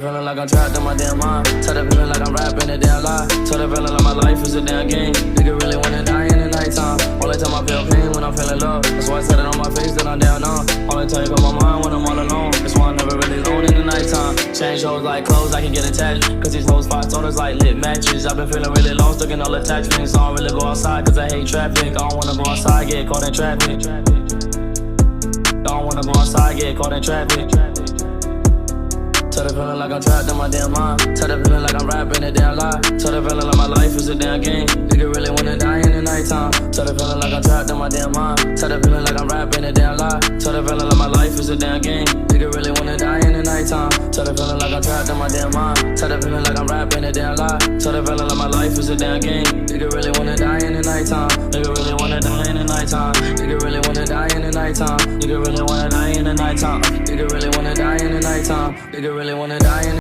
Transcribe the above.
Feeling like I'm trapped in my damn mind. Tell the feeling like I'm rapping a damn lie. Tell the feeling like my life is a damn game. Nigga really wanna die in the nighttime. Only time I feel pain when I'm feeling love. That's why I said it on my face that I'm down on. Only time you on my mind when I'm all alone. That's why I'm never really alone in the nighttime. Change hoes like clothes, I can get attached. Cause these hoes fight orders like lit matches. I've been feeling really low, stuck in all attachments. I don't really go outside cause I hate traffic. I don't wanna go outside, get caught in traffic. I don't wanna go outside, get caught in traffic. Tell the feeling like I'm trapped in my damn mind. Tell the feeling like I'm rapping a damn lie. Tell the feeling like my life is a damn game. Nigga really wanna die in the nighttime. Tell the feeling like I'm trapped in my damn mind. Tell the feeling like I'm rapping a damn lie. Tell the feeling like my life is a damn game. Nigga really wanna die in the nighttime. Tell the feeling like I'm trapped in my damn mind. Tell the feeling like I'm rapping a damn lie. Tell the feeling like my life is a damn game. Nigga really wanna die in the nighttime. Nigga really wanna die in the nighttime. Nigga really wanna die in the nighttime. Nigga really wanna die in the nighttime. Nigga really wanna die in the nighttime. Nigga really wanna die in the